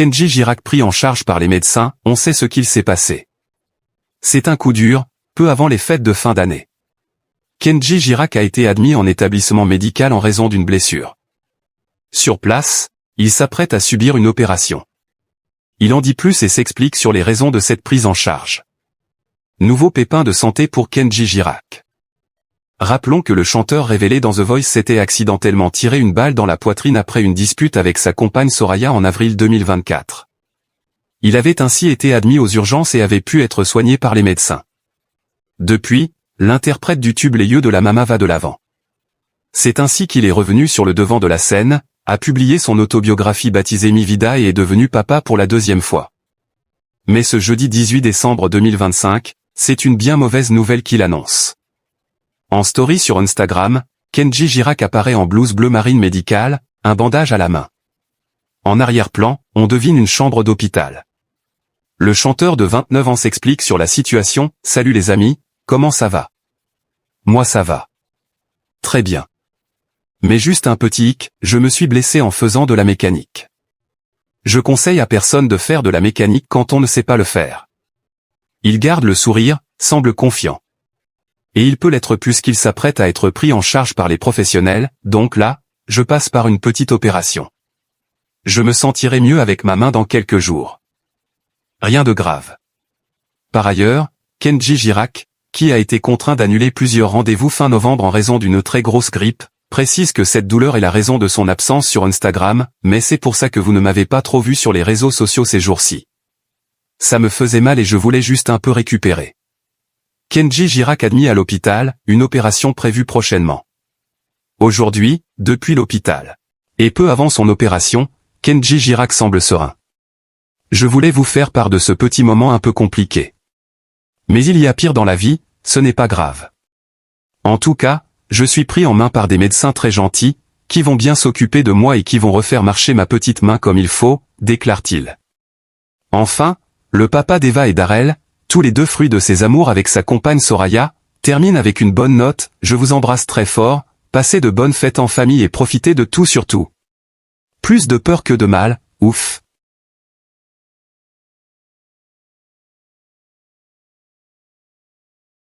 Kenji Girac pris en charge par les médecins, on sait ce qu'il s'est passé. C'est un coup dur, peu avant les fêtes de fin d'année. Kenji Girac a été admis en établissement médical en raison d'une blessure. Sur place, il s'apprête à subir une opération. Il en dit plus et s'explique sur les raisons de cette prise en charge. Nouveau pépin de santé pour Kenji Girac. Rappelons que le chanteur révélé dans The Voice s'était accidentellement tiré une balle dans la poitrine après une dispute avec sa compagne Soraya en avril 2024. Il avait ainsi été admis aux urgences et avait pu être soigné par les médecins. Depuis, l'interprète du tube Les yeux de la Mama va de l'avant. C'est ainsi qu'il est revenu sur le devant de la scène, a publié son autobiographie baptisée Mi Vida et est devenu papa pour la deuxième fois. Mais ce jeudi 18 décembre 2025, c'est une bien mauvaise nouvelle qu'il annonce. En story sur Instagram, Kenji Girac apparaît en blouse bleu marine médicale, un bandage à la main. En arrière-plan, on devine une chambre d'hôpital. Le chanteur de 29 ans s'explique sur la situation. « Salut les amis, comment ça va ? Moi ça va. Très bien. Mais juste un petit hic, je me suis blessé en faisant de la mécanique. Je conseille à personne de faire de la mécanique quand on ne sait pas le faire. » Il garde le sourire, semble confiant. Et il peut l'être puisqu'il s'apprête à être pris en charge par les professionnels, donc là, je passe par une petite opération. Je me sentirai mieux avec ma main dans quelques jours. Rien de grave. Par ailleurs, Kenji Girac, qui a été contraint d'annuler plusieurs rendez-vous fin novembre en raison d'une très grosse grippe, précise que cette douleur est la raison de son absence sur Instagram, mais c'est pour ça que vous ne m'avez pas trop vu sur les réseaux sociaux ces jours-ci. Ça me faisait mal et je voulais juste un peu récupérer. Kenji Girac admis à l'hôpital, une opération prévue prochainement. Aujourd'hui, depuis l'hôpital. Et peu avant son opération, Kenji Girac semble serein. Je voulais vous faire part de ce petit moment un peu compliqué. Mais il y a pire dans la vie, ce n'est pas grave. En tout cas, je suis pris en main par des médecins très gentils, qui vont bien s'occuper de moi et qui vont refaire marcher ma petite main comme il faut, déclare-t-il. Enfin, le papa d'Eva et d'Arel, tous les deux fruits de ses amours avec sa compagne Soraya, termine avec une bonne note. Je vous embrasse très fort, passez de bonnes fêtes en famille et profitez de tout surtout. Plus de peur que de mal, ouf.